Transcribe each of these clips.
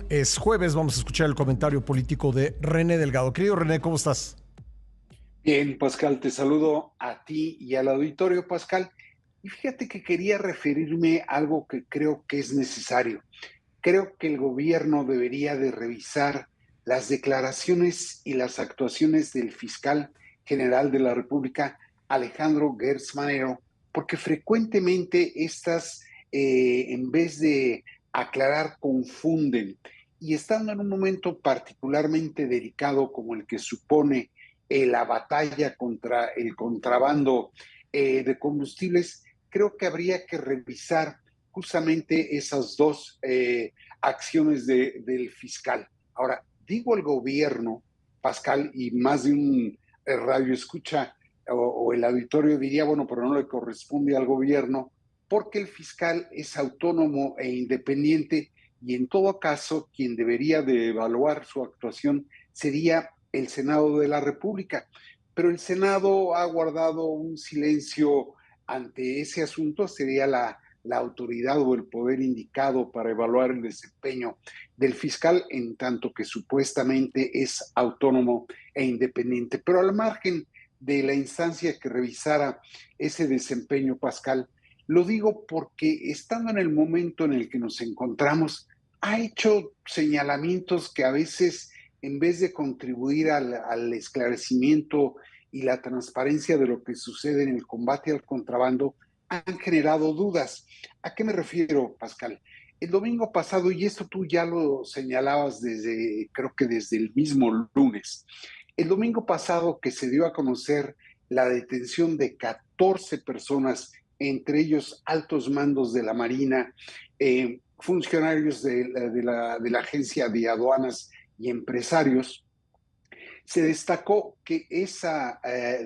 Es jueves, vamos a escuchar el comentario político de René Delgado. Querido René, ¿cómo estás? Bien, Pascal, te saludo a ti y al auditorio, Pascal. Y fíjate que quería referirme a algo que creo que es necesario. Creo que el gobierno debería de revisar las declaraciones y las actuaciones del fiscal general de la República, Alejandro Gertz Manero, porque frecuentemente estas, en vez de aclarar, confunden. Y estando en un momento particularmente delicado como el que supone la batalla contra el contrabando de combustibles, creo que habría que revisar justamente esas dos acciones del fiscal. Ahora, digo el gobierno, Pascal, y más de un radio escucha o el auditorio diría, bueno, pero no le corresponde al gobierno, porque el fiscal es autónomo e independiente y en todo caso quien debería de evaluar su actuación sería el Senado de la República. Pero el Senado ha guardado un silencio ante ese asunto, sería la autoridad o el poder indicado para evaluar el desempeño del fiscal, en tanto que supuestamente es autónomo e independiente. Pero al margen de la instancia que revisara ese desempeño, Pascal, lo digo porque estando en el momento en el que nos encontramos, ha hecho señalamientos que a veces, en vez de contribuir al esclarecimiento y la transparencia de lo que sucede en el combate al contrabando, han generado dudas. ¿A qué me refiero, Pascal? El domingo pasado, y esto tú ya lo señalabas desde, creo que desde el mismo lunes, el domingo pasado que se dio a conocer la detención de 14 personas, entre ellos altos mandos de la Marina, funcionarios de la Agencia de Aduanas y empresarios, se destacó que esa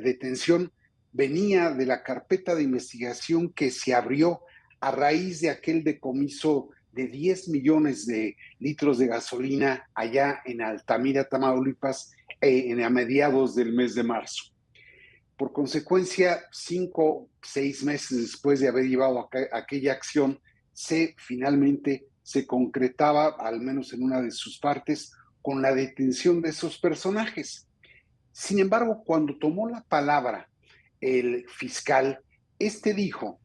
detención venía de la carpeta de investigación que se abrió a raíz de aquel decomiso de 10 millones de litros de gasolina allá en Altamira, Tamaulipas, a mediados del mes de marzo. Por consecuencia, 5, 6 meses después de haber llevado aquella acción, finalmente se concretaba, al menos en una de sus partes, con la detención de esos personajes. Sin embargo, cuando tomó la palabra el fiscal, este dijo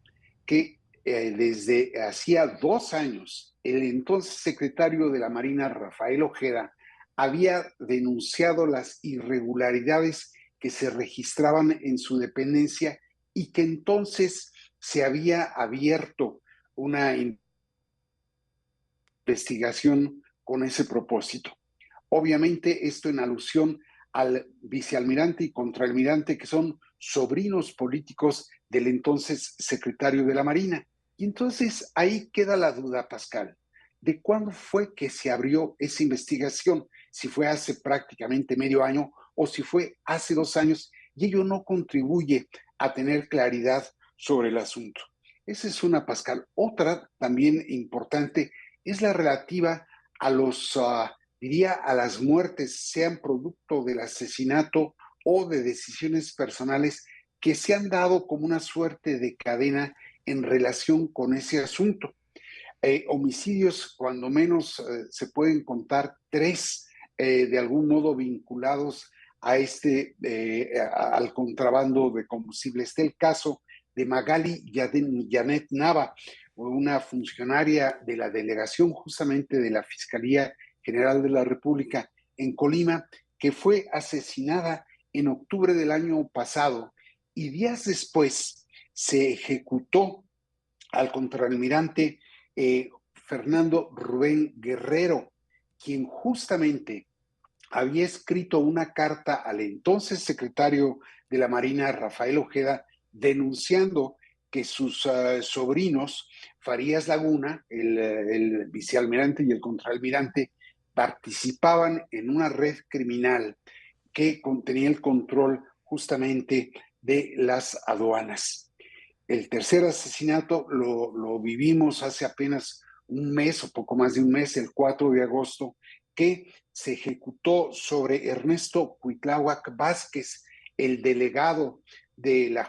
que desde hacía 2 años el entonces secretario de la Marina, Rafael Ojeda, había denunciado las irregularidades que se registraban en su dependencia y que entonces se había abierto una investigación con ese propósito. Obviamente esto en alusión al vicealmirante y contraalmirante, que son sobrinos políticos del entonces secretario de la Marina. Y entonces ahí queda la duda, Pascal, de cuándo fue que se abrió esa investigación, si fue hace prácticamente medio año o si fue hace 2 años, y ello no contribuye a tener claridad sobre el asunto. Esa es una, Pascal. Otra también importante es la relativa a diría, a las muertes, sean producto del asesinato o de decisiones personales que se han dado como una suerte de cadena en relación con ese asunto. Homicidios, cuando menos se pueden contar tres de algún modo vinculados a al contrabando de combustible. Está el caso de Magali Janet Nava, una funcionaria de la delegación justamente de la Fiscalía General de la República en Colima, que fue asesinada en octubre del año pasado y días después se ejecutó al contraalmirante Fernando Rubén Guerrero, quien justamente había escrito una carta al entonces secretario de la Marina, Rafael Ojeda, denunciando que sus sobrinos, Farías Laguna, el vicealmirante y el contraalmirante, participaban en una red criminal que contenía el control justamente de las aduanas. El tercer asesinato lo vivimos hace apenas un mes o poco más de un mes, el 4 de agosto, que se ejecutó sobre Ernesto Cuitláhuac Vázquez, el delegado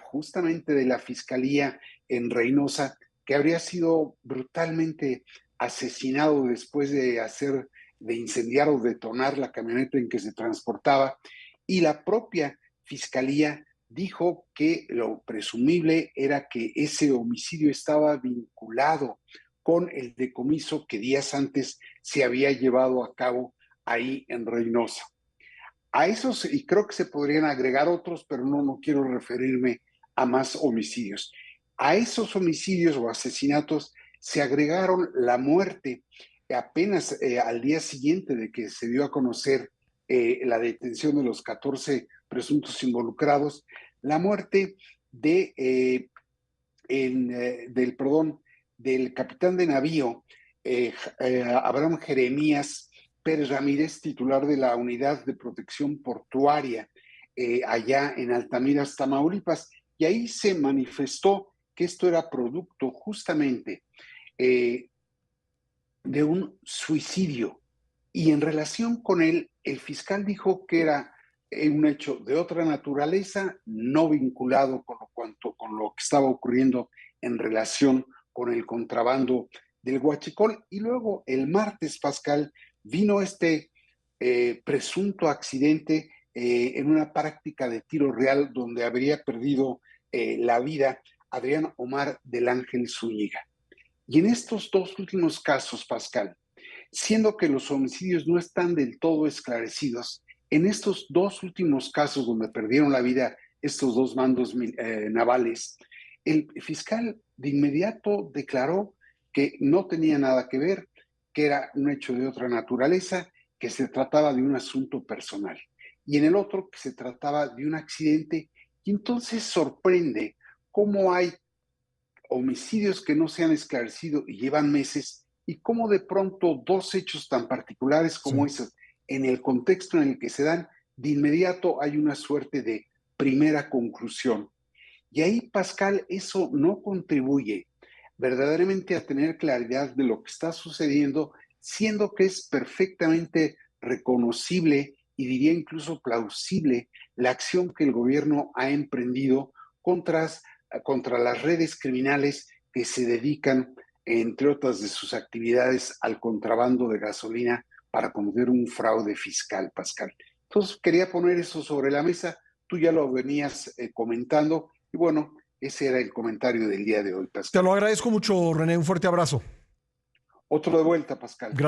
justamente de la Fiscalía en Reynosa, que habría sido brutalmente asesinado después de hacer de incendiar o detonar la camioneta en que se transportaba, y la propia fiscalía dijo que lo presumible era que ese homicidio estaba vinculado con el decomiso que días antes se había llevado a cabo ahí en Reynosa. A esos, y creo que se podrían agregar otros, pero no quiero referirme a más homicidios. A esos homicidios o asesinatos se agregaron la muerte apenas al día siguiente de que se dio a conocer la detención de los 14 presuntos involucrados, la muerte de, del capitán de navío Abraham Jeremías Pérez Ramírez, titular de la Unidad de Protección Portuaria allá en Altamira, Tamaulipas, y ahí se manifestó que esto era producto justamente de un suicidio. Y en relación con él, el fiscal dijo que era un hecho de otra naturaleza, no vinculado con lo que estaba ocurriendo en relación con el contrabando del huachicol. Y luego el martes, Pascal, vino este presunto accidente en una práctica de tiro real donde habría perdido la vida Adrián Omar del Ángel Zúñiga. Y en estos dos últimos casos, Pascal, siendo que los homicidios no están del todo esclarecidos, en estos dos últimos casos donde perdieron la vida estos dos mandos navales, el fiscal de inmediato declaró que no tenía nada que ver, que era un hecho de otra naturaleza, que se trataba de un asunto personal. Y en el otro, que se trataba de un accidente. Y entonces sorprende cómo hay homicidios que no se han esclarecido y llevan meses, y cómo de pronto dos hechos tan particulares como Sí. esos, en el contexto en el que se dan, de inmediato hay una suerte de primera conclusión. Y ahí, Pascal, eso no contribuye verdaderamente a tener claridad de lo que está sucediendo, siendo que es perfectamente reconocible y diría incluso plausible la acción que el gobierno ha emprendido contra las redes criminales que se dedican, entre otras de sus actividades, al contrabando de gasolina para cometer un fraude fiscal, Pascal. Entonces, quería poner eso sobre la mesa. Tú ya lo venías comentando y bueno, ese era el comentario del día de hoy, Te Pascal. lo agradezco mucho, René. Un fuerte abrazo. Otro de vuelta, Pascal. Gracias.